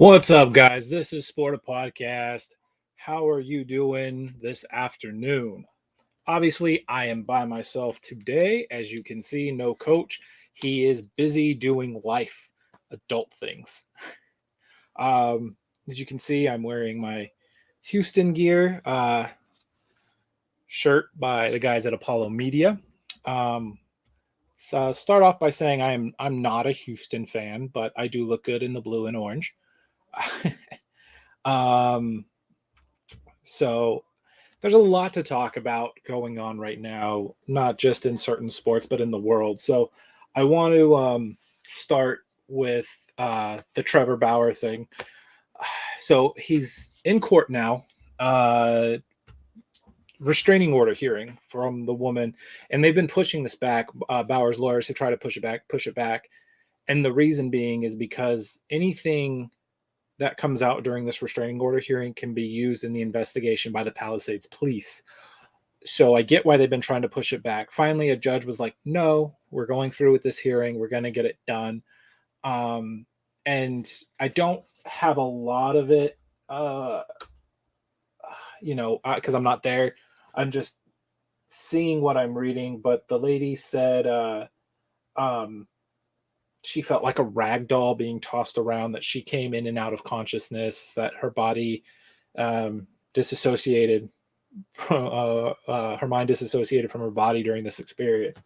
What's up, guys? This is Sport a Podcast. How are you doing this afternoon? Obviously, I am by myself today. As you can see, no coach. He is busy doing life, adult things. As you can see, I'm wearing my Houston gear shirt by the guys at Apollo Media. Start off by saying I'm not a Houston fan, but I do look good in the blue and orange. um, so there's a lot to talk about going on right now, not just in certain sports, but in the world. So I want to start with the Trevor Bauer thing. So he's in court now, restraining order hearing from the woman, and they've been pushing this back. Bauer's lawyers have tried to push it back. And the reason being is because anything that comes out during this restraining order hearing can be used in the investigation by the Palisades police. So I get why they've been trying to push it back. Finally, a judge was like, no, we're going through with this hearing. We're going to get it done. And I don't have a lot of it, because I'm not there. I'm just seeing what I'm reading. But the lady said she felt like a rag doll being tossed around, that she came in and out of consciousness, that her body disassociated, her mind disassociated from her body during this experience.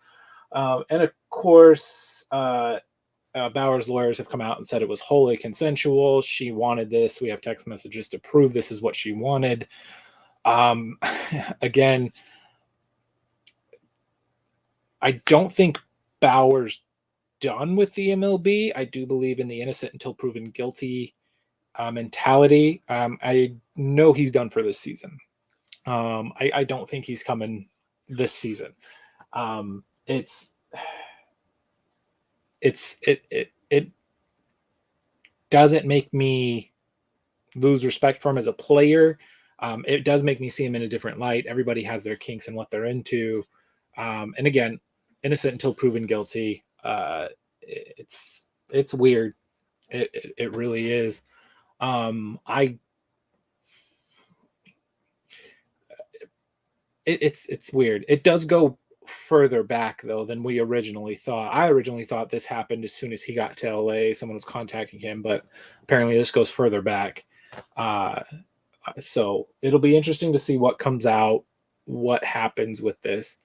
And of course, Bauer's lawyers have come out and said it was wholly consensual. She wanted this. We have text messages to prove this is what she wanted. Again, I don't think Bauer's done with the MLB. I do believe in the innocent until proven guilty mentality. I know he's done for this season. I don't think he's coming this season. It doesn't make me lose respect for him as a player. It does make me see him in a different light. Everybody has their kinks and what they're into. And again, innocent until proven guilty. It's weird. It really is. It's weird. It does go further back though than we originally thought. I originally thought this happened as soon as he got to LA. Someone was contacting him, but apparently this goes further back. So it'll be interesting to see what comes out, what happens with this.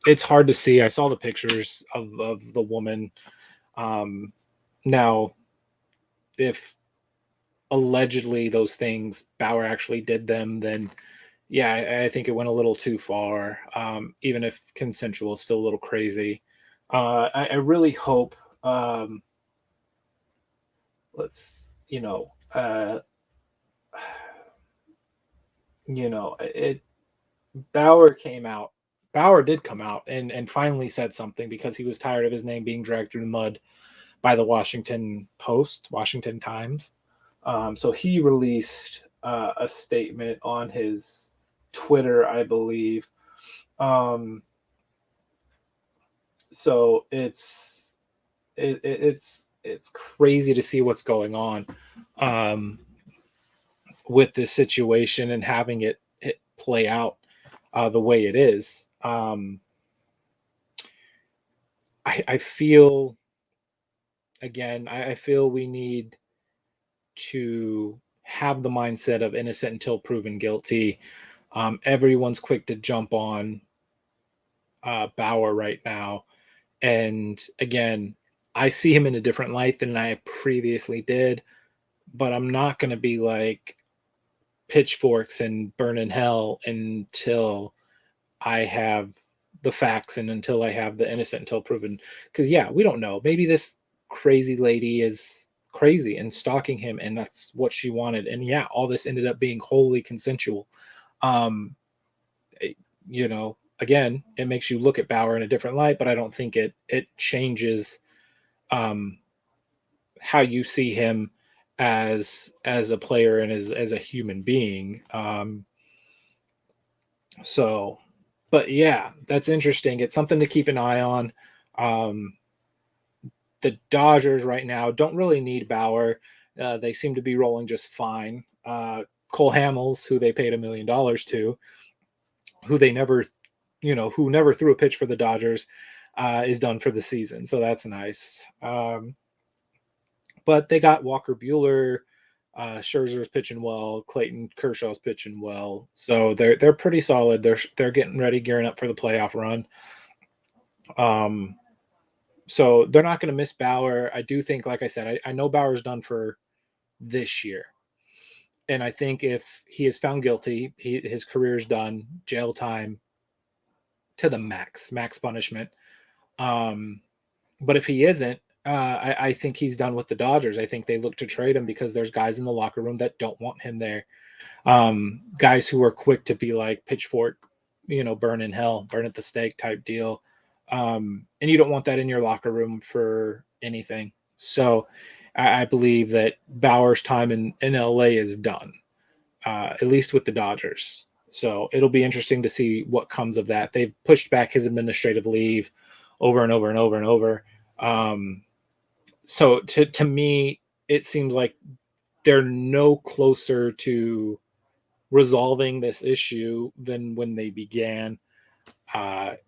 It's hard to see. I saw the pictures of the woman. Now, if allegedly those things Bauer actually did them, then yeah, I think it went a little too far. Even if consensual is still a little crazy. I really hope Bauer did come out and finally said something, because he was tired of his name being dragged through the mud by the Washington Times. So he released a statement on his Twitter, I believe. So it's crazy to see what's going on with this situation and having it play out the way it is. I feel, again, I feel we need to have the mindset of innocent until proven guilty. Everyone's quick to jump on Bauer right now. And again, I see him in a different light than I previously did, but I'm not going to be like pitchforks and burn in hell until I have the facts and until I have the innocent until proven. Because yeah, we don't know. Maybe this crazy lady is crazy and stalking him, and that's what she wanted. And yeah, all this ended up being wholly consensual. Again, it makes you look at Bauer in a different light, but I don't think it changes how you see him as a player and as a human being. But yeah, that's interesting. It's something to keep an eye on. Um, the Dodgers right now don't really need Bauer. They seem to be rolling just fine. Cole Hamels, who they paid $1 million to, who they never, who never threw a pitch for the Dodgers, is done for the season. So that's nice. But they got Walker Bueller. Scherzer's pitching well. Clayton Kershaw's pitching well. So they're pretty solid. They're getting ready, gearing up for the playoff run. So they're not going to miss Bauer. I do think, like I said, I know Bauer's done for this year. And I think if he is found guilty, his career is done, jail time to the max punishment. But if he isn't, I think he's done with the Dodgers. I think they look to trade him because there's guys in the locker room that don't want him there. Guys who are quick to be like pitchfork, burn in hell, burn at the stake type deal. And you don't want that in your locker room for anything. So I believe that Bauer's time in LA is done, at least with the Dodgers. So it'll be interesting to see what comes of that. They've pushed back his administrative leave over and over and over and over. So to me, it seems like they're no closer to resolving this issue than when they began.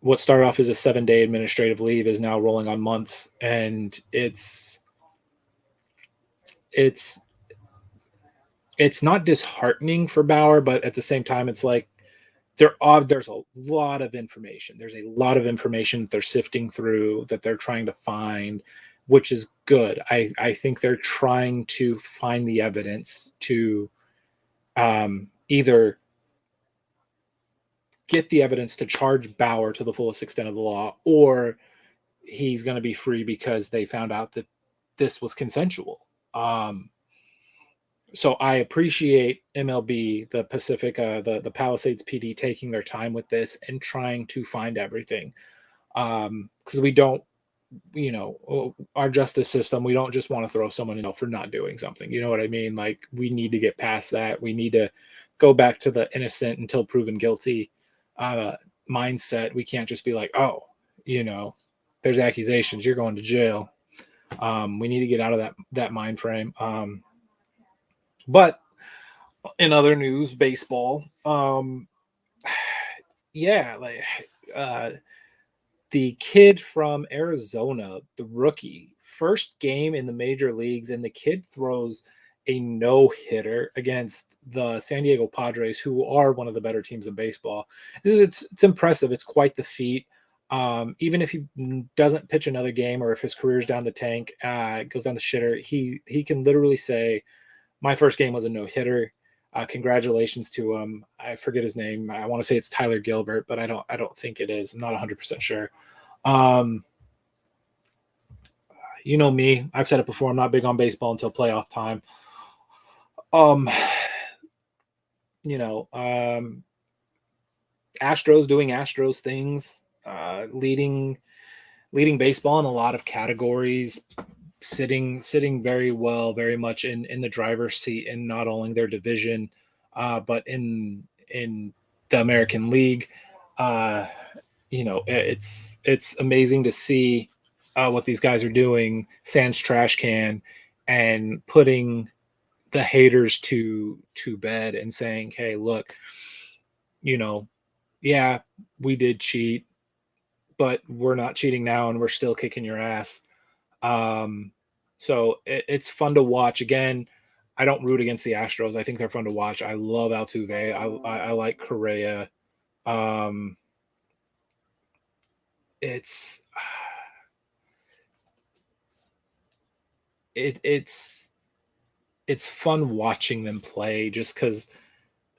What started off as a 7-day administrative leave is now rolling on months, and it's not disheartening for Bauer, but at the same time, it's like there's a lot of information. There's a lot of information that they're sifting through, that they're trying to find, which is good. I think they're trying to find the evidence to either get the evidence to charge Bauer to the fullest extent of the law, or he's going to be free because they found out that this was consensual. So I appreciate MLB, the Pacifica, the Palisades PD taking their time with this and trying to find everything. Because we don't, our justice system, we don't just want to throw someone in jail for not doing something. You know what I mean? Like, we need to get past that. We need to go back to the innocent until proven guilty mindset. We can't just be like, oh, there's accusations, you're going to jail. We need to get out of that mind frame. But in other news, baseball, yeah, like the kid from Arizona, the rookie, first game in the major leagues, and the kid throws a no-hitter against the San Diego Padres, who are one of the better teams in baseball. It's impressive. It's quite the feat. Even if he doesn't pitch another game, or if his career's down the tank, goes down the shitter, he can literally say, my first game was a no-hitter. Congratulations to him. I forget his name. I want to say it's Tyler Gilbert, but I don't think it is. I'm not 100% sure. You know me. I've said it before. I'm not big on baseball until playoff time. Astros doing Astros things, leading baseball in a lot of categories, sitting very well, very much in the driver's seat in not only their division, but in the American League. It's amazing to see what these guys are doing, sans trash can, and putting the haters to bed and saying, hey, look, yeah, we did cheat, but we're not cheating now, and we're still kicking your ass. So it's fun to watch. Again, I don't root against the Astros. I think they're fun to watch. I love Altuve. I like Correa. It's fun watching them play, just because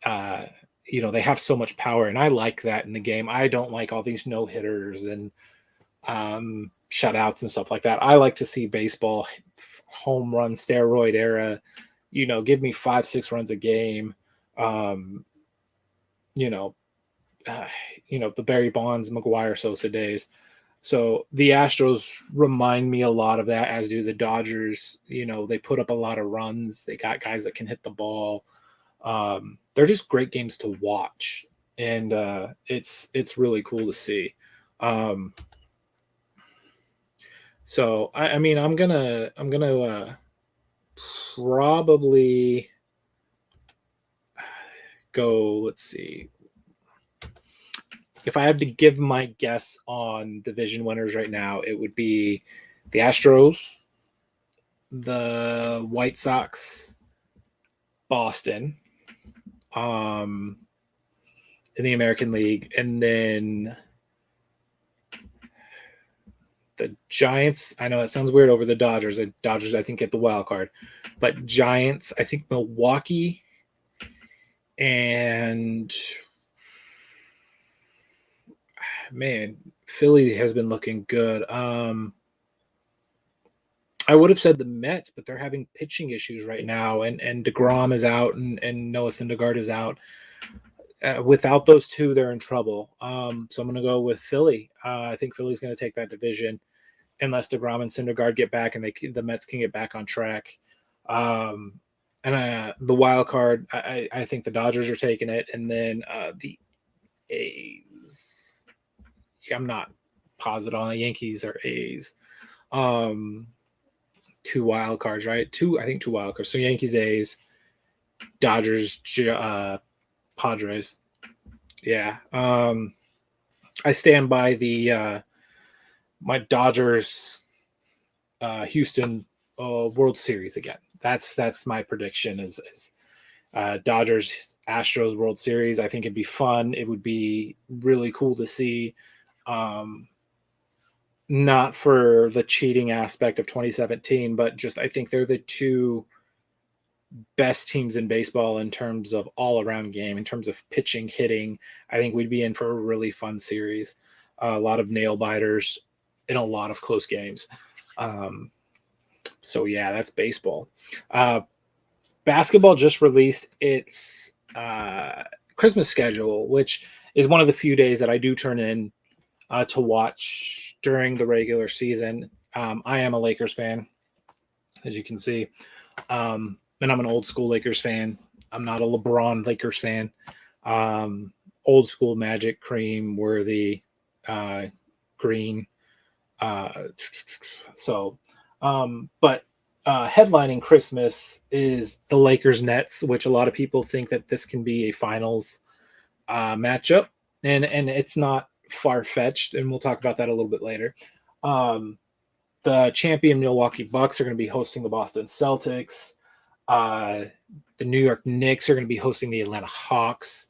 they have so much power, and I like that in the game. I don't like all these no hitters and shutouts and stuff like that. I like to see baseball home run steroid era. Give me 5-6 runs a game. The Barry Bonds, McGuire, Sosa days. So the Astros remind me a lot of that, as do the Dodgers. They put up a lot of runs. They got guys that can hit the ball. They're just great games to watch, and it's really cool to see. So I mean, I'm gonna probably go. Let's see. If I had to give my guess on division winners right now, it would be the Astros, the White Sox, Boston, um, in the American League, and then the Giants. I know that sounds weird over the Dodgers. The Dodgers, I think, get the wild card, but Giants, I think Milwaukee, and man, Philly has been looking good. I would have said the Mets, but they're having pitching issues right now, and Degrom is out, and Noah Syndergaard is out. Without those two, they're in trouble. So I'm going to go with Philly. I think Philly's going to take that division unless Degrom and Syndergaard get back and the Mets can get back on track. Um, and the wild card, I think the Dodgers are taking it, and then the A's. Yeah, I'm not positive on the Yankees or A's. Um, two wild cards, right? I think two wild cards. So Yankees, A's, Dodgers, Padres. Yeah. I stand by the my Dodgers Houston World Series again. That's my prediction is Dodgers Astros World Series. I think it'd be fun. It would be really cool to see. Um, Not for the cheating aspect of 2017, but just I think they're the two best teams in baseball in terms of all around game, in terms of pitching, hitting. I think we'd be in for a really fun series. A lot of nail biters in a lot of close games. Um, so yeah, that's baseball. Uh, Basketball just released its Christmas schedule, which is one of the few days that I do turn in to watch during the regular season. I am a Lakers fan, as you can see. And I'm an old school Lakers fan. I'm not a LeBron Lakers fan. Old school Magic, Cream, Worthy, Green. Uh, so, but headlining Christmas is the Lakers Nets, which a lot of people think that this can be a finals matchup, and it's not far fetched, and we'll talk about that a little bit later. The champion Milwaukee Bucks are going to be hosting the Boston Celtics. Uh, the New York Knicks are going to be hosting the Atlanta Hawks,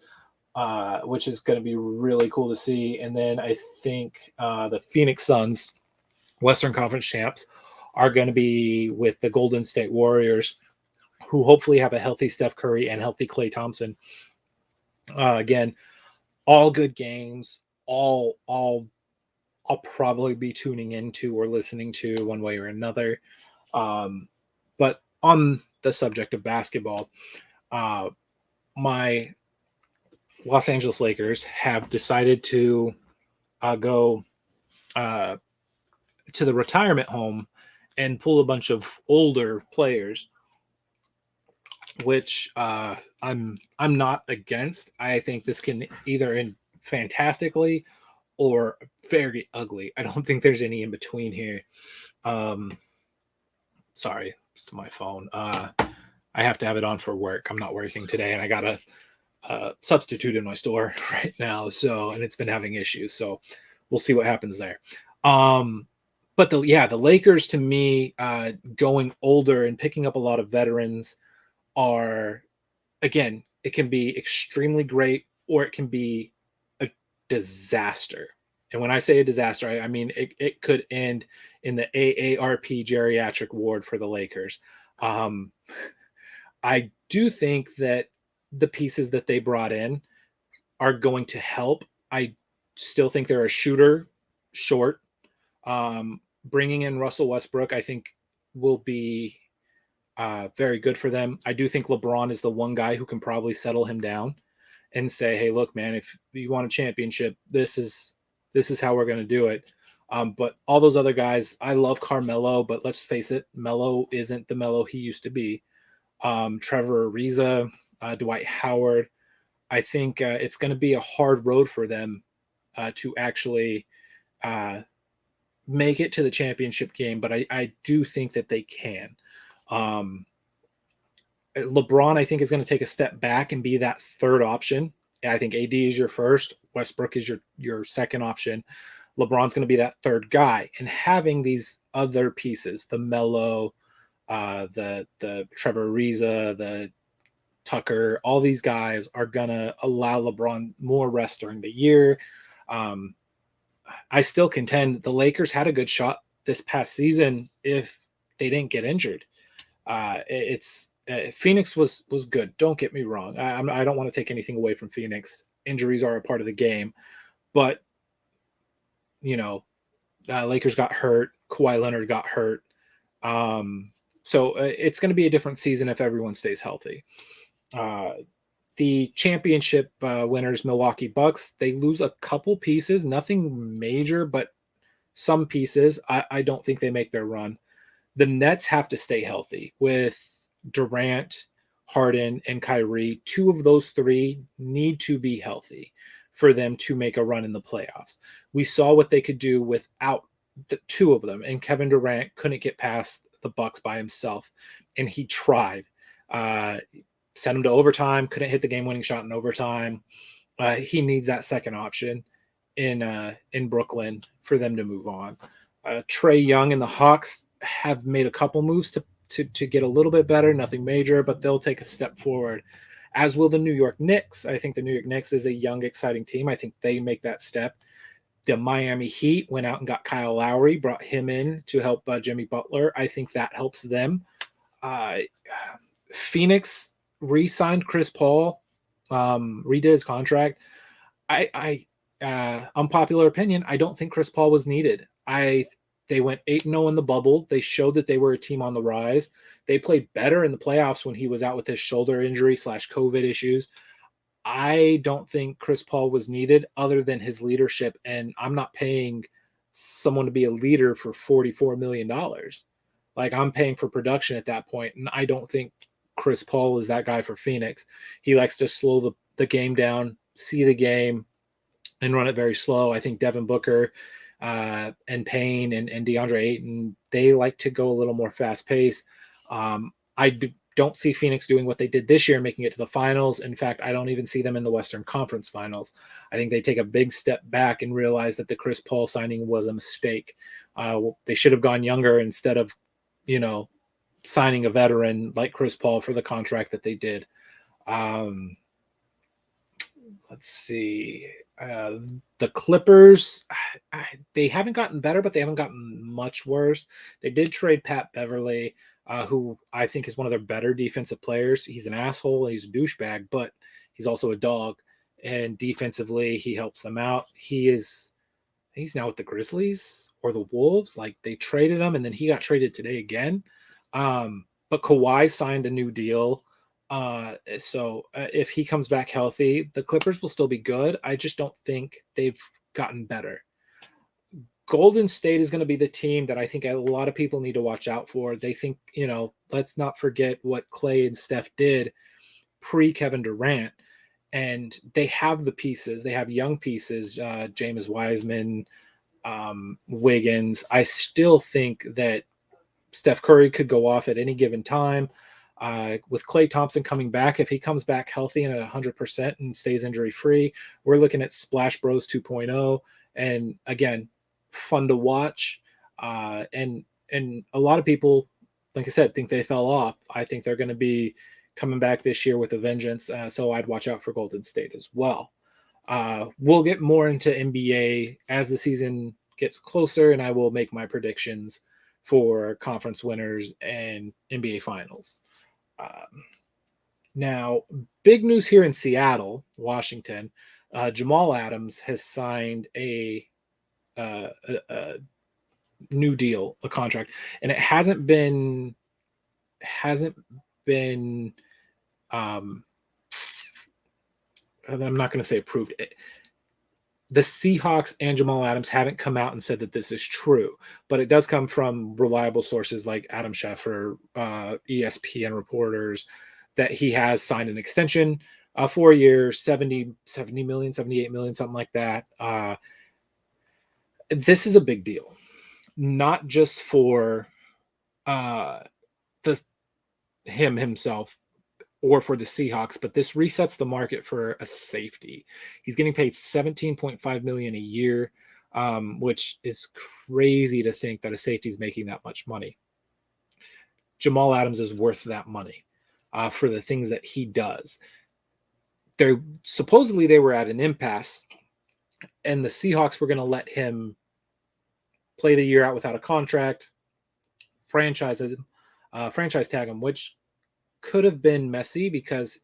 which is going to be really cool to see. And then I think the Phoenix Suns, Western Conference champs, are going to be with the Golden State Warriors, who hopefully have a healthy Steph Curry and healthy Klay Thompson. Again, all good games, all I'll probably be tuning into or listening to one way or another. But on the subject of basketball, my Los Angeles Lakers have decided to go to the retirement home and pull a bunch of older players, which I'm not against. I think this can either end fantastically or very ugly. I don't think there's any in between here. Sorry, it's my phone. I have to have it on for work. I'm not working today, and I got a substitute in my store right now. So, and it's been having issues. So, we'll see what happens there. But the Lakers to me, going older and picking up a lot of veterans are, again, it can be extremely great or it can be a disaster. And when I say a disaster, I mean it could end in the AARP geriatric ward for the Lakers. Um, I do think that the pieces that they brought in are going to help. I still think they're a shooter short. Bringing in Russell Westbrook, I think, will be very good for them. I do think LeBron is the one guy who can probably settle him down and say, "Hey, look, man, if you want a championship, this is how we're going to do it." But all those other guys, I love Carmelo, but let's face it, Melo isn't the Melo he used to be. Trevor Ariza, Dwight Howard. I think it's going to be a hard road for them to actually make it to the championship game, but I do think that they can. Um, LeBron, I think, is going to take a step back and be that third option. I think AD is your first, Westbrook is your second option. LeBron's going to be that third guy, and having these other pieces, the Melo, the Trevor Ariza, the Tucker, all these guys are going to allow LeBron more rest during the year. Um, I still contend the Lakers had a good shot this past season if they didn't get injured. It's Phoenix was good. Don't get me wrong. I don't want to take anything away from Phoenix. Injuries are a part of the game, but you know, Lakers got hurt. Kawhi Leonard got hurt. So it's going to be a different season if everyone stays healthy. The championship winners, Milwaukee Bucks, they lose a couple pieces, nothing major, but some pieces. I don't think they make their run. The Nets have to stay healthy with Durant, Harden, and Kyrie. Two of those three need to be healthy for them to make a run in the playoffs. We saw what they could do without the two of them, and Kevin Durant couldn't get past the Bucks by himself, and he tried. Sent him to overtime, couldn't hit the game-winning shot in overtime. He needs that second option in Brooklyn for them to move on. Trae Young and the Hawks have made a couple moves to get a little bit better, nothing major, but they'll take a step forward, as will the New York Knicks. I think the New York Knicks is a young, exciting team. I think they make that step. The Miami Heat went out and got Kyle Lowry, brought him in to help Jimmy Butler. I think that helps them. Phoenix re-signed Chris Paul, redid his contract. Unpopular opinion, I don't think Chris Paul was needed. They went 8-0 in the bubble. They showed that they were a team on the rise. They played better in the playoffs when he was out with his shoulder injury / COVID issues. I don't think Chris Paul was needed other than his leadership, and I'm not paying someone to be a leader for $44 million. Like, I'm paying for production at that point, and I don't think Chris Paul is that guy for Phoenix. He likes to slow the game down, see the game, and run it very slow. I think Devin Booker and Payne and DeAndre Ayton, they like to go a little more fast pace. Don't see Phoenix doing what they did this year, making it to the finals. In fact, I don't even see them in the Western Conference Finals. I think they take a big step back and realize that the Chris Paul signing was a mistake. They should have gone younger instead of, signing a veteran like Chris Paul for the contract that they did. Let's see. The Clippers, they haven't gotten better, but they haven't gotten much worse. They did trade Pat Beverly, who I think is one of their better defensive players. He's an asshole and he's a douchebag, but he's also a dog. And defensively, he helps them out. He's now with the Grizzlies or the Wolves. Like, they traded him, and then he got traded today again. But Kawhi signed a new deal. So if he comes back healthy, the Clippers will still be good. I just don't think they've gotten better. Golden State is going to be the team that I think a lot of people need to watch out for. They think, let's not forget what Clay and Steph did pre-Kevin Durant. And they have the pieces. They have young pieces, James Wiseman, Wiggins. I still think that Steph Curry could go off at any given time. With Klay Thompson coming back, if he comes back healthy and at 100% and stays injury-free, we're looking at Splash Bros 2.0. And again, fun to watch. And a lot of people, like I said, think they fell off. I think they're going to be coming back this year with a vengeance. So I'd watch out for Golden State as well. We'll get more into NBA as the season gets closer, and I will make my predictions for conference winners and NBA finals. Now, big news here in Seattle, Washington. Jamal Adams has signed a new deal, a contract, and it hasn't been I'm not going to say approved. The Seahawks and Jamal Adams haven't come out and said that this is true, but it does come from reliable sources like Adam Schefter, ESPN reporters, that he has signed an extension, 4 years, 70 million, 78 million, something like that. This is a big deal. not just for uh, the him himself or for the Seahawks, but this resets the market for a safety. He's getting paid 17.5 million a year, which is crazy to think that a safety is making that much money. Jamal Adams is worth that money for the things that he does. They're supposedly they were at an impasse, and the Seahawks were going to let him play the year out without a contract, franchise tag him, which could have been messy because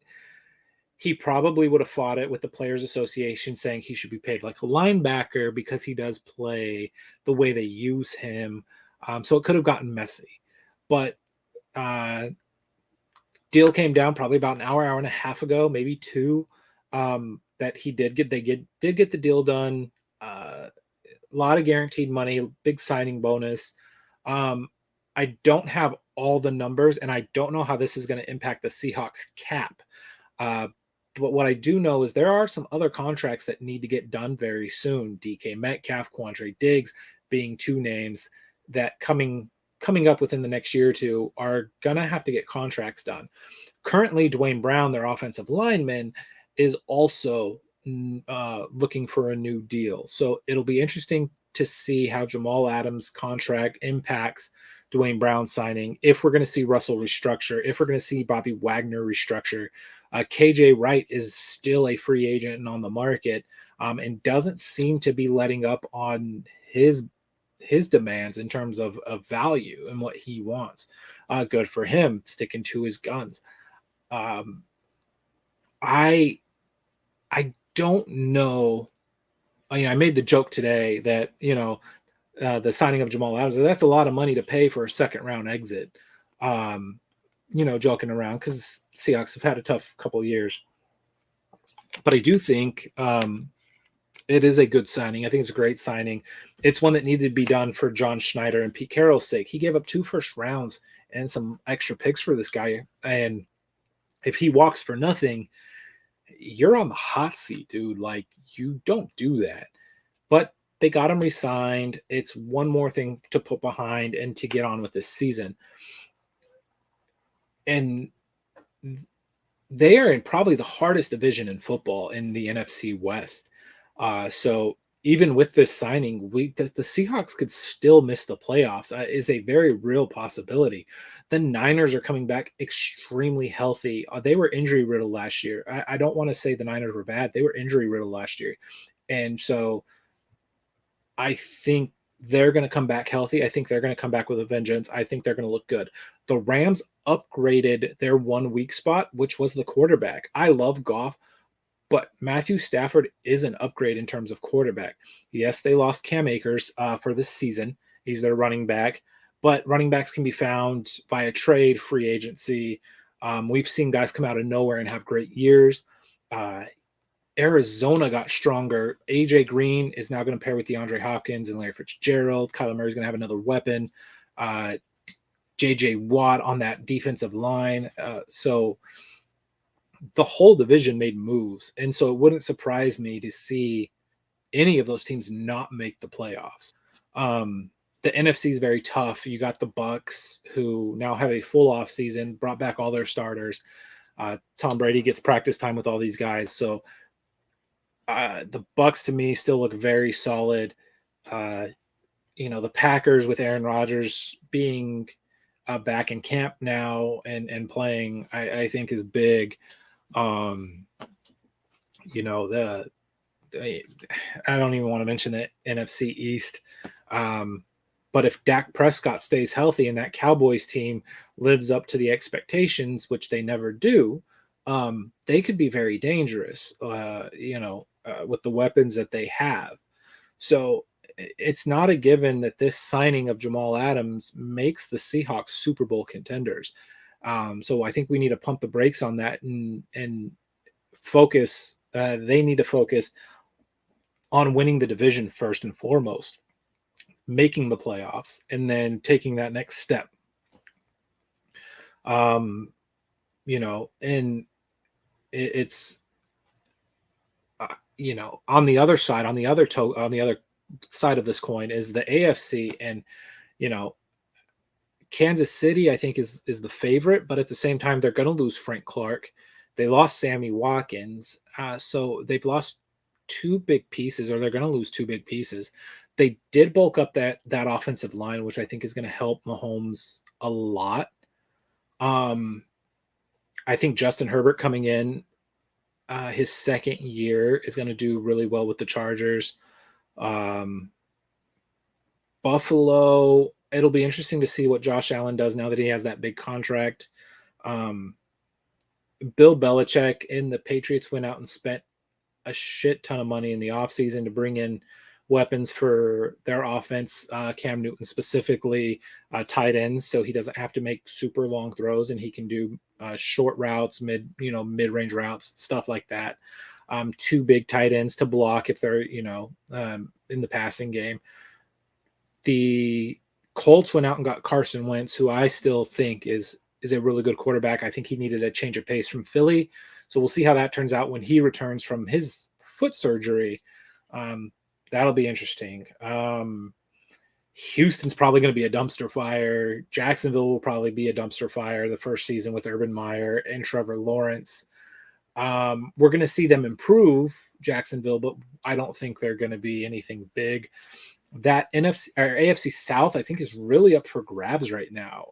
he probably would have fought it with the Players Association saying he should be paid like a linebacker because he does play the way they use him. So it could have gotten messy. But deal came down probably about an hour and a half ago, maybe two, that they did get the deal done. A lot of guaranteed money, big signing bonus. I don't have all the numbers, and I don't know how this is going to impact the Seahawks cap. But what I do know is there are some other contracts that need to get done very soon. DK Metcalf, Quandre Diggs being two names that coming up within the next year or two are going to have to get contracts done. Currently, Dwayne Brown, their offensive lineman, is also looking for a new deal. So it'll be interesting to see how Jamal Adams' contract impacts Dwayne Brown signing, if we're going to see Russell restructure, if we're going to see Bobby Wagner restructure. KJ Wright is still a free agent and on the market, and doesn't seem to be letting up on his demands in terms of value and what he wants. Good for him, sticking to his guns. I don't know. I made the joke today that the signing of Jamal Adams, that's a lot of money to pay for a second round exit. Joking around because Seahawks have had a tough couple of years. But I do think it is a good signing. I think it's a great signing. It's one that needed to be done for John Schneider and Pete Carroll's sake. He gave up 2 first rounds and some extra picks for this guy. And if he walks for nothing, you're on the hot seat, dude. Like, you don't do that. But they got him re-signed. It's one more thing to put behind and to get on with this season. And they are in probably the hardest division in football in the NFC West. So even with this signing, the Seahawks could still miss the playoffs. Is a very real possibility. The Niners are coming back extremely healthy. They were injury riddled last year. I don't want to say the Niners were bad. They were injury riddled last year. And so I think they're going to come back healthy. I think they're going to come back with a vengeance. I think they're going to look good. The Rams upgraded their 1 weak spot, which was the quarterback. I love Goff, but Matthew Stafford is an upgrade in terms of quarterback. Yes, they lost Cam Akers for this season. He's their running back, but running backs can be found via trade, free agency. We've seen guys come out of nowhere and have great years. Arizona got stronger. AJ Green is now going to pair with DeAndre Hopkins and Larry Fitzgerald. Kyler Murray's going to have another weapon. JJ Watt on that defensive line. So the whole division made moves. And so it wouldn't surprise me to see any of those teams not make the playoffs. The NFC is very tough. You got the Bucks, who now have a full off season, brought back all their starters. Tom Brady gets practice time with all these guys. So the Bucks to me still look very solid. The Packers with Aaron Rodgers being back in camp now and playing, I think is big. I don't even want to mention the NFC East. But if Dak Prescott stays healthy and that Cowboys team lives up to the expectations, which they never do, they could be very dangerous, with the weapons that they have. So it's not a given that this signing of Jamal Adams makes the Seahawks Super Bowl contenders. So I think we need to pump the brakes on that and focus. They need to focus on winning the division first and foremost, making the playoffs, and then taking that next step. And it's on the other side, on the other side of this coin is the AFC, and you know, Kansas City, I think, is the favorite, but at the same time, they're going to lose Frank Clark. They lost Sammy Watkins, so they've lost two big pieces, or they're going to lose two big pieces. They did bulk up that offensive line, which I think is going to help Mahomes a lot. I think Justin Herbert coming in his second year is going to do really well with the Chargers. Buffalo, it'll be interesting to see what Josh Allen does now that he has that big contract. Bill Belichick and the Patriots went out and spent a shit ton of money in the offseason to bring in weapons for their offense. Cam Newton specifically, tight ends, so he doesn't have to make super long throws and he can do short routes, mid-range routes, stuff like that. Two big tight ends to block if they're in the passing game. The Colts went out and got Carson Wentz, who I still think is a really good quarterback. I think he needed a change of pace from Philly. So we'll see how that turns out when he returns from his foot surgery. That'll be interesting. Houston's probably going to be a dumpster fire. Jacksonville will probably be a dumpster fire the first season with Urban Meyer and Trevor Lawrence. We're going to see them improve, Jacksonville, but I don't think they're going to be anything big. That NFC or AFC South, I think, is really up for grabs right now.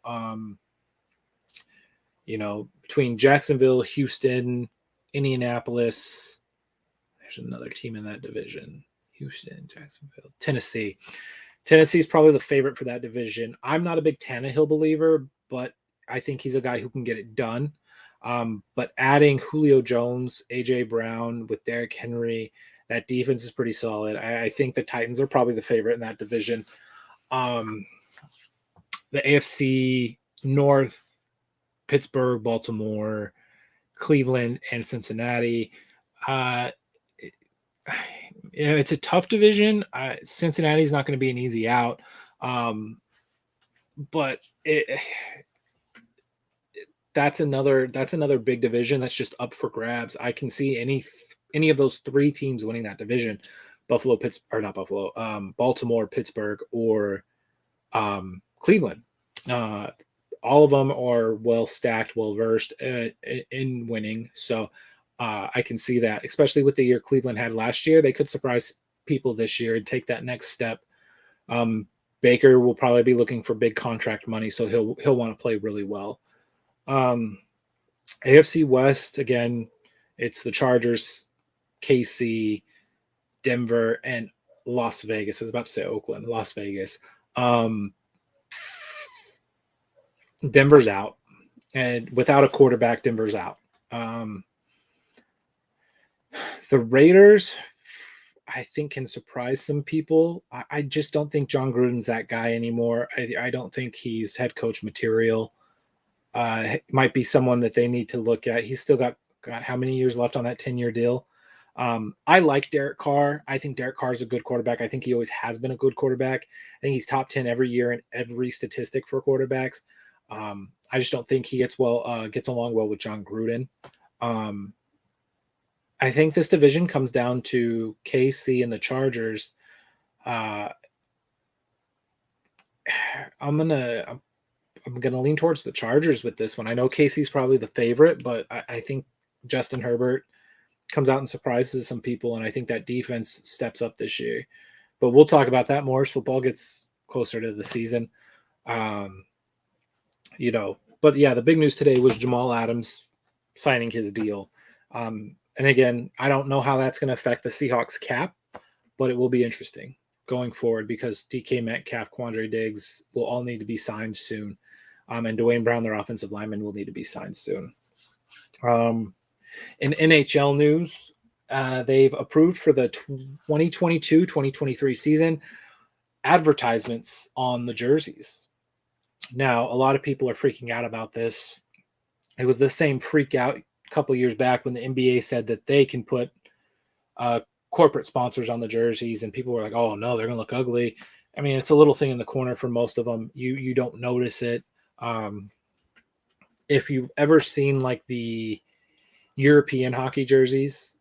Between Jacksonville, Houston, Indianapolis, there's another team in that division. Houston, Jacksonville, Tennessee. Tennessee's probably the favorite for that division. I'm not a big Tannehill believer, but I think he's a guy who can get it done. But adding Julio Jones, A.J. Brown with Derrick Henry, that defense is pretty solid. I think the Titans are probably the favorite in that division. The AFC North, Pittsburgh, Baltimore, Cleveland, and Cincinnati. It's a tough division. Cincinnati's not going to be an easy out. But that's another big division that's just up for grabs. I can see any of those three teams winning that division. Baltimore, Pittsburgh, or Cleveland. All of them are well stacked, well versed in winning. So I can see that, especially with the year Cleveland had last year. They could surprise people this year and take that next step. Baker will probably be looking for big contract money, so he'll want to play really well. AFC West, again, it's the Chargers, KC, Denver, and Las Vegas. I was about to say Oakland, Las Vegas. Denver's out, and without a quarterback, Denver's out. The Raiders, I think, can surprise some people. I just don't think John Gruden's that guy anymore. I don't think he's head coach material. Might be someone that they need to look at. He's still got how many years left on that 10-year deal? I like Derek Carr. I think Derek Carr is a good quarterback. I think he always has been a good quarterback. I think he's top 10 every year in every statistic for quarterbacks. I just don't think he gets along well with John Gruden. I think this division comes down to KC and the Chargers. I'm gonna lean towards the Chargers with this one. I know KC's probably the favorite, but I think Justin Herbert comes out and surprises some people, and I think that defense steps up this year. But we'll talk about that more as football gets closer to the season. But yeah, the big news today was Jamal Adams signing his deal. And again, I don't know how that's going to affect the Seahawks cap, but it will be interesting going forward because DK Metcalf, Quandre Diggs will all need to be signed soon. And Dwayne Brown, their offensive lineman, will need to be signed soon. In NHL news, they've approved for the 2022-2023 season advertisements on the jerseys. Now, a lot of people are freaking out about this. It was the same freak out a couple years back when the NBA said that they can put corporate sponsors on the jerseys, and people were like, oh, no, they're going to look ugly. I mean, it's a little thing in the corner for most of them. You don't notice it. If you've ever seen like the European hockey jerseys,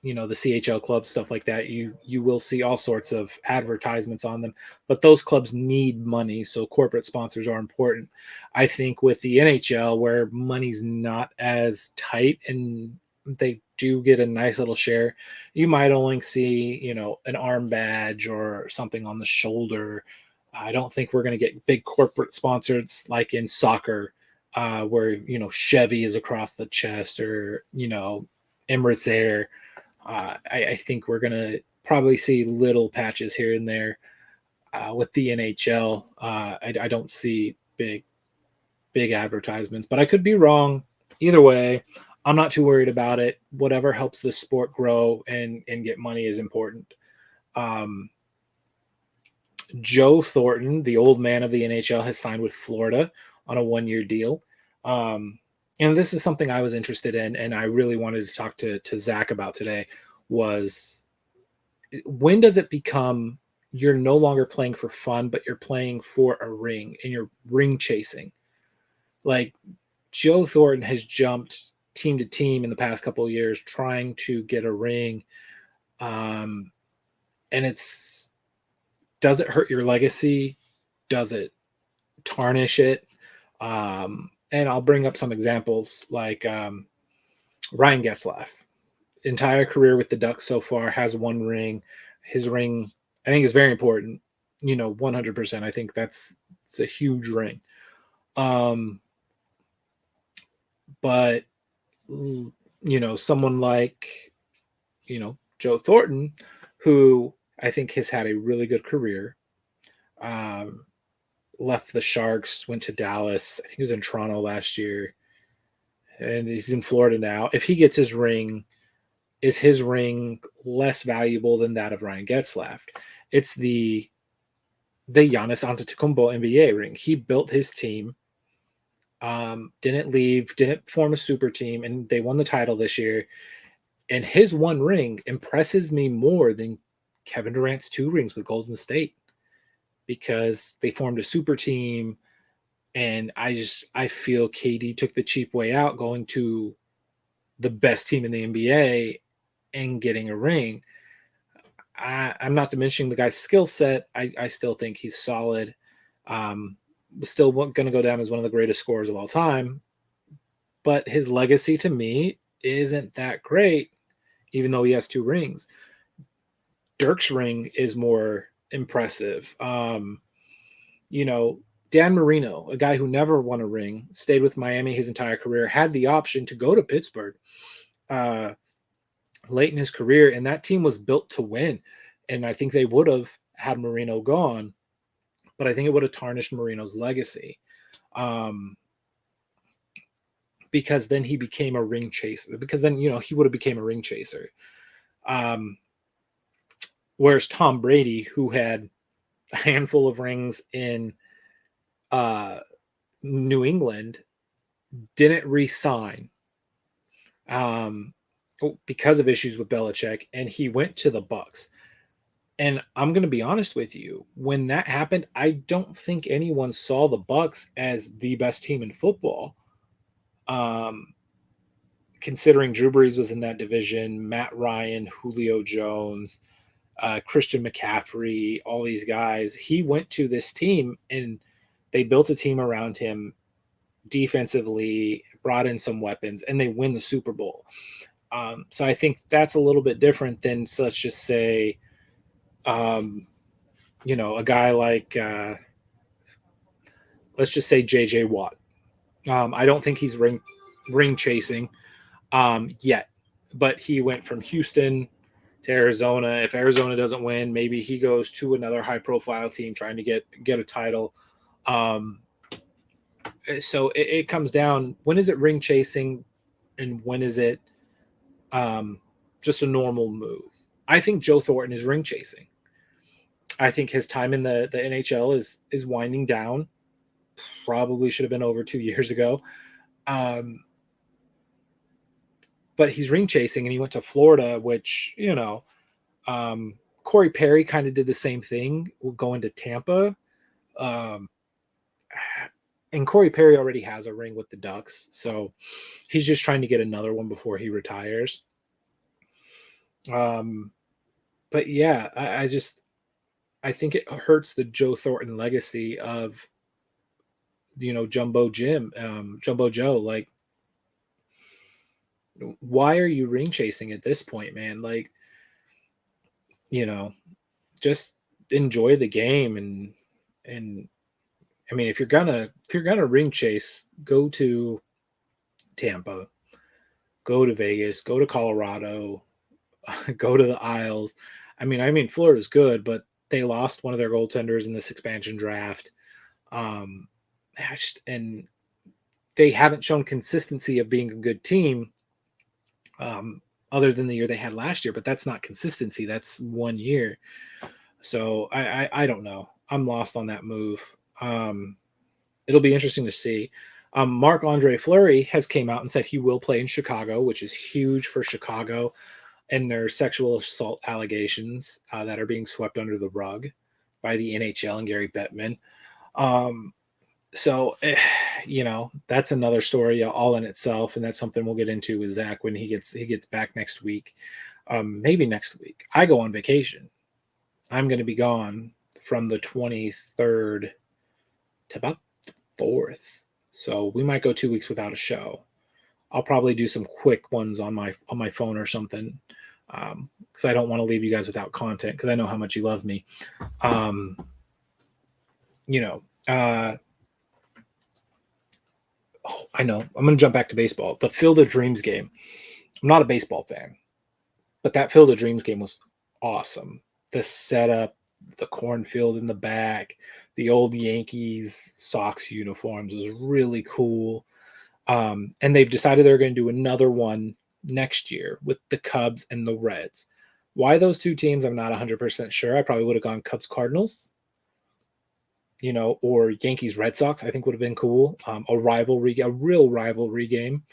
the CHL clubs, stuff like that, you will see all sorts of advertisements on them. But those clubs need money, so corporate sponsors are important. I think with the NHL, where money's not as tight and they do get a nice little share, you might only see, an arm badge or something on the shoulder. I don't think we're going to get big corporate sponsors like in soccer, where Chevy is across the chest, or Emirates Air. I think we're going to probably see little patches here and there. With the NHL, I don't see big advertisements, but I could be wrong. Either way, I'm not too worried about it. Whatever helps the sport grow and get money is important. Um, Joe Thornton, the old man of the NHL, has signed with Florida on a 1-year deal. Um, and this is something I was interested in, and I really wanted to talk to Zach about today. Was when does it become you're no longer playing for fun, but you're playing for a ring and you're ring chasing? Like, Joe Thornton has jumped team to team in the past couple of years trying to get a ring. Um, and does it hurt your legacy? Does it tarnish it? And I'll bring up some examples like Ryan Getzlaf. Entire career with the Ducks so far, has one ring. His ring, I think, is very important. 100%. I think it's a huge ring. But someone like Joe Thornton, who I think has had a really good career. Left the Sharks, went to Dallas. I think he was in Toronto last year, and he's in Florida now. If he gets his ring, is his ring less valuable than that of Ryan Getzlaf? It's the Giannis Antetokounmpo NBA ring. He built his team, didn't leave, didn't form a super team, and they won the title this year. And his one ring impresses me more than Kevin Durant's 2 rings with Golden State, because they formed a super team. And I feel KD took the cheap way out, going to the best team in the NBA and getting a ring. I'm not diminishing the guy's skill set. I still think he's solid. Still going to go down as one of the greatest scorers of all time. But his legacy to me isn't that great, even though he has 2 rings. Dirk's ring is more impressive. Dan Marino, a guy who never won a ring, stayed with Miami his entire career, had the option to go to Pittsburgh late in his career, and that team was built to win. And I think they would have had Marino gone, but I think it would have tarnished Marino's legacy, because then he became a ring chaser. Because then he would have became a ring chaser. Whereas Tom Brady, who had a handful of rings in New England, didn't re-sign because of issues with Belichick, and he went to the Bucks. And I'm going to be honest with you, when that happened, I don't think anyone saw the Bucks as the best team in football. Considering Drew Brees was in that division, Matt Ryan, Julio Jones, Christian McCaffrey, all these guys, he went to this team and they built a team around him defensively, brought in some weapons, and they win the Super Bowl. So I think that's a little bit different than, so let's just say, a guy like, let's just say JJ Watt. I don't think he's ring chasing yet, but he went from Houston to Arizona. If Arizona doesn't win, maybe he goes to another high profile team trying to get a title. So it comes down, when is it ring chasing and when is it just a normal move? I think Joe Thornton is ring chasing. I think his time in the NHL is winding down. Probably should have been over 2 years ago. But he's ring chasing, and he went to Florida, which, Corey Perry kind of did the same thing going to Tampa. And Corey Perry already has a ring with the Ducks, so he's just trying to get another one before he retires. Um, but yeah, I think it hurts the Joe Thornton legacy of Jumbo Joe. Like, why are you ring chasing at this point, man? Like, you know, just enjoy the game and I mean, if you're gonna ring chase, go to Tampa, go to Vegas, go to Colorado, go to the Isles. I mean, Florida's good, but they lost one of their goaltenders in this expansion draft. Um, and they haven't shown consistency of being a good team, other than the year they had last year. But that's not consistency. That's 1 year. So I don't know. I'm lost on that move. It'll be interesting to see. Marc Andre Fleury has came out and said he will play in Chicago, which is huge for Chicago and their sexual assault allegations that are being swept under the rug by the NHL and Gary Bettman. Um, so that's another story all in itself, and that's something we'll get into with Zach when he gets back next week. Maybe next week. I go on vacation. I'm going to be gone from the 23rd to about the 4th. So we might go 2 weeks without a show. I'll probably do some quick ones on my phone or something, because I don't want to leave you guys without content because I know how much you love me. Um, you know, uh, I know I'm going to jump back to baseball. The Field of Dreams game. I'm not a baseball fan, but that Field of Dreams game was awesome. The setup, the cornfield in the back, the old Yankees Sox uniforms was really cool. And they've decided they're going to do another one next year with the Cubs and the Reds. Why those two teams, I'm not 100% sure. I probably would have gone Cubs Cardinals, or Yankees Red Sox. I think would have been cool. A real rivalry game.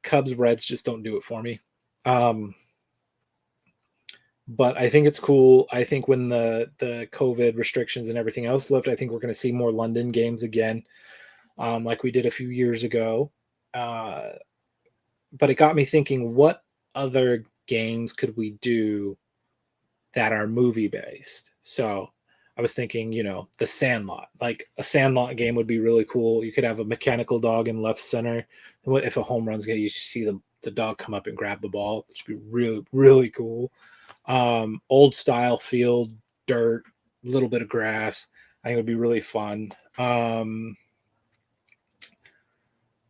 Cubs Reds just don't do it for me. But I think it's cool. I think when the COVID restrictions and everything else lift, I think we're going to see more London games again, like we did a few years ago. But it got me thinking, what other games could we do that are movie based? So I was thinking, the Sandlot. Like a Sandlot game would be really cool. You could have a mechanical dog in left center. If a home run's get, you see the dog come up and grab the ball, which would be really, really cool. Old style field, dirt, a little bit of grass. I think it would be really fun.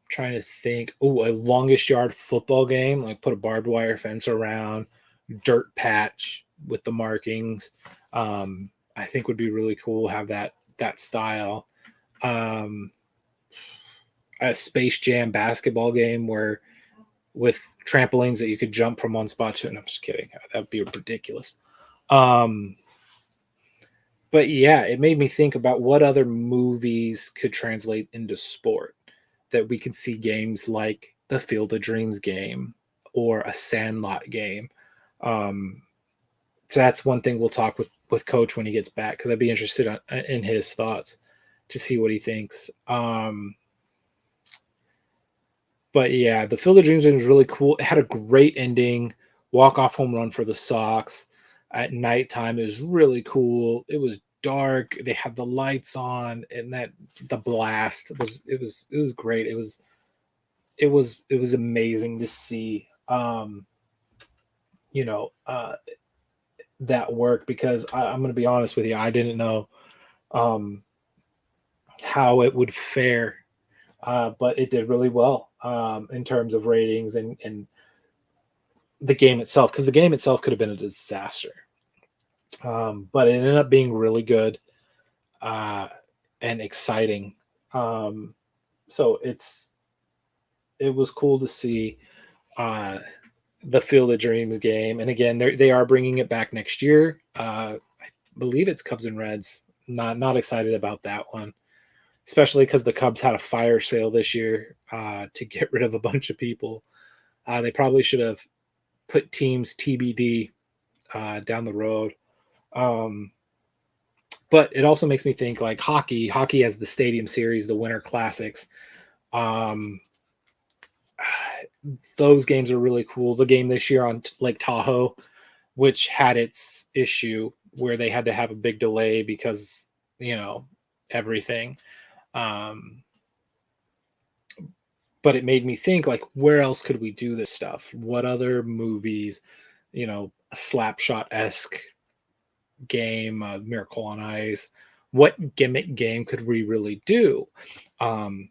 Trying to think. Oh, a longest yard football game, like put a barbed wire fence around, dirt patch with the markings. I think would be really cool. Have that style. A Space Jam basketball game where with trampolines that you could jump from one spot to. And I'm just kidding. That'd be ridiculous. But yeah, it made me think about what other movies could translate into sport that we could see games like the Field of Dreams game or a Sandlot game. So that's one thing we'll talk with Coach when he gets back, because I'd be interested in his thoughts to see what he thinks. But yeah, the Field of Dreams game was really cool. It had a great ending, walk-off home run for the Sox at nighttime. It was really cool. It was dark. They had the lights on, and the blast was great. It was amazing to see. That work, because I'm going to be honest with you, I didn't know how it would fare, but it did really well in terms of ratings and the game itself, because the game itself could have been a disaster. But it ended up being really good and exciting. So it was cool to see the Field of Dreams game. And again, they are bringing it back next year. I believe it's Cubs and Reds. Not excited about that one, especially because the Cubs had a fire sale this year to get rid of a bunch of people. They probably should have put teams TBD down the road. But it also makes me think, like hockey. Hockey has the Stadium Series, the Winter Classics. those games are really cool. The game this year on Lake Tahoe, which had its issue where they had to have a big delay because, everything. Um, but it made me think, like, where else could we do this stuff? What other movies, a Slapshot esque game, Miracle on Ice? What gimmick game could we really do? Um,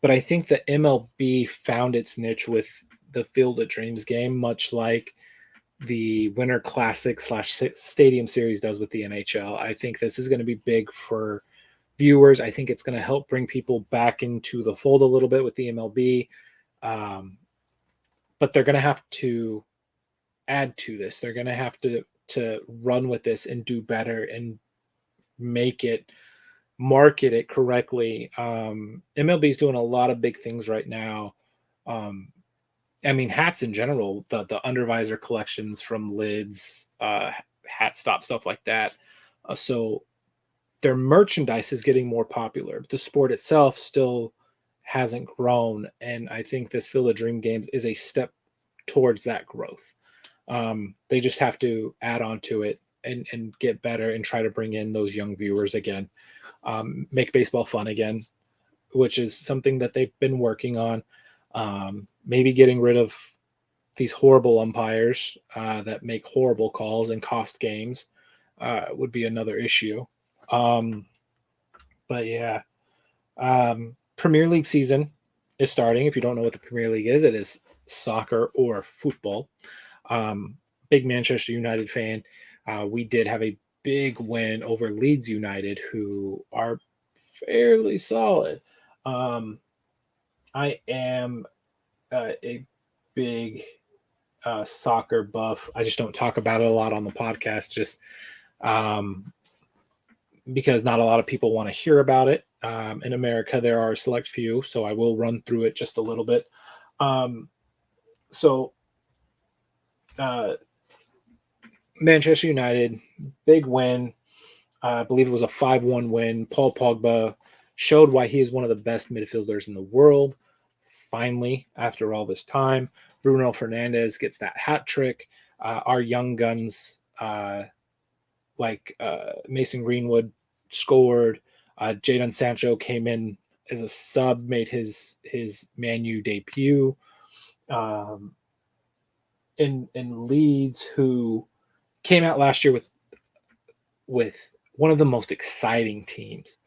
but I think that MLB found its niche with the Field of Dreams game, much like the Winter Classic / Stadium Series does with the NHL. I think this is going to be big for viewers. I think it's going to help bring people back into the fold a little bit with the MLB. But they're going to have to add to this. They're going to have to run with this and do better and market it correctly. MLB is doing a lot of big things right now. Hats in general, the undervisor collections from Lids, hat stop, stuff like that. So their merchandise is getting more popular, but the sport itself still hasn't grown. And I think this Field of Dream games is a step towards that growth. They just have to add on to it and get better and try to bring in those young viewers again, make baseball fun again, which is something that they've been working on. Maybe getting rid of these horrible umpires that make horrible calls and cost games would be another issue. But yeah, Premier League season is starting. If you don't know what the Premier League is, it is soccer or football. Big Manchester United fan. We did have a big win over Leeds United, who are fairly solid. I am a big soccer buff. I just don't talk about it a lot on the podcast, just because not a lot of people want to hear about it. In America, there are a select few, so I will run through it just a little bit. Manchester United, big win. I believe it was a 5-1 win. Paul Pogba showed why he is one of the best midfielders in the world. Finally, after all this time, Bruno Fernandes gets that hat trick. Our young guns, like Mason Greenwood, scored. Jadon Sancho came in as a sub, made his Man U debut. In Leeds, who came out last year with one of the most exciting teams.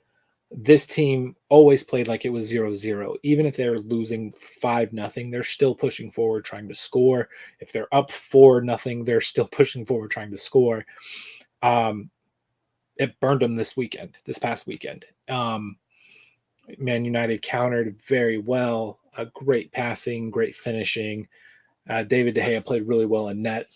This team always played like it was 0-0. Even if they're losing 5-0, they're still pushing forward, trying to score. If they're up 4-0, they're still pushing forward, trying to score. It burned them this past weekend. Man United countered very well. Great passing, great finishing. David De Gea played really well in net.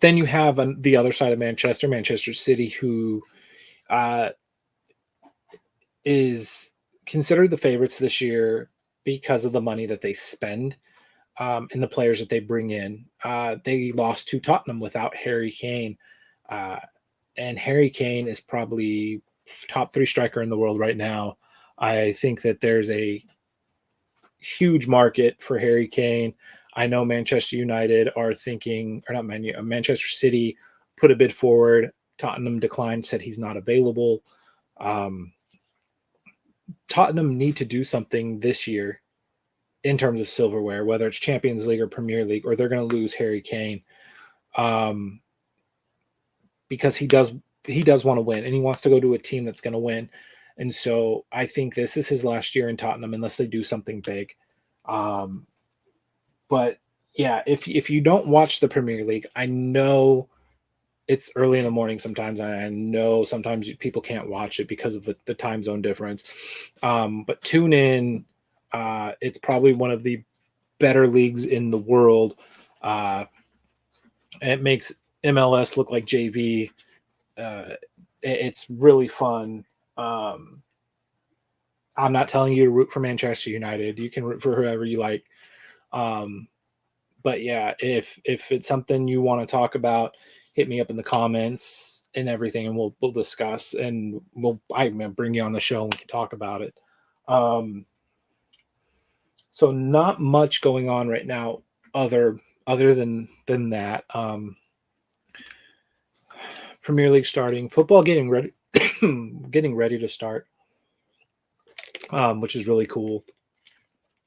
Then you have the other side of Manchester City, who is considered the favorites this year because of the money that they spend and the players that they bring in. They lost to Tottenham without Harry Kane. And Harry Kane is probably top 3 striker in the world right now. I think that there's a huge market for Harry Kane. I know Manchester United are thinking, or not Manchester City put a bid forward. Tottenham declined, said he's not available. Tottenham need to do something this year in terms of silverware, whether it's Champions League or Premier League, or they're going to lose Harry Kane. Because he does want to win, and he wants to go to a team that's going to win. And so I think this is his last year in Tottenham unless they do something big. But yeah, if you don't watch the Premier League, I know it's early in the morning sometimes. I know sometimes people can't watch it because of the time zone difference. But tune in. It's probably one of the better leagues in the world. It makes MLS look like JV. It's really fun. I'm not telling you to root for Manchester United. You can root for whoever you like. But yeah, if it's something you want to talk about, hit me up in the comments and everything, and we'll discuss, and I'm gonna bring you on the show and we can talk about it. Um, so not much going on right now, other than that. Premier League starting, football getting ready, getting ready to start, which is really cool.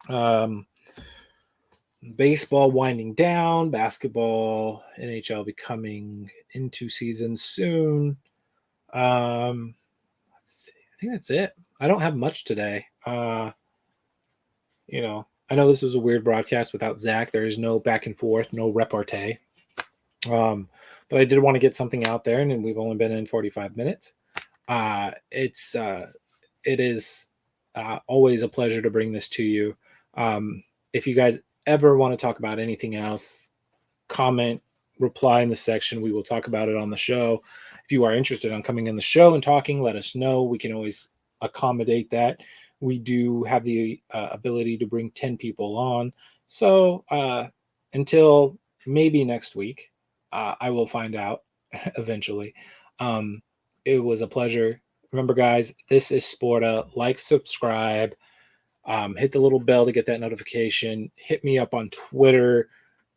Um, Baseball winding down, basketball, NHL becoming into season soon. Let's see. I think that's it. I don't have much today. I know this was a weird broadcast without Zach. There is no back and forth, no repartee. But I did want to get something out there, and we've only been in 45 minutes. It is always a pleasure to bring this to you. If you guys ever want to talk about anything else, comment, reply in the section. We will talk about it on the show. If you are interested in coming in the show and talking, let us know. We can always accommodate that. We do have the ability to bring 10 people on. So until maybe next week, I will find out eventually. It was a pleasure. Remember, guys, this is Sporta. Like, subscribe, hit the little bell to get that notification. Hit me up on Twitter.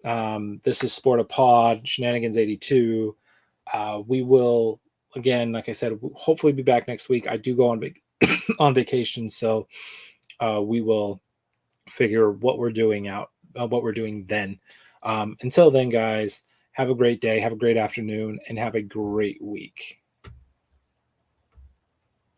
This is Sporta Pod, Shenanigans82. We will, again, like I said, hopefully be back next week. I do go on on vacation, so we will figure what we're doing out, what we're doing then. Until then, guys, have a great day, have a great afternoon, and have a great week.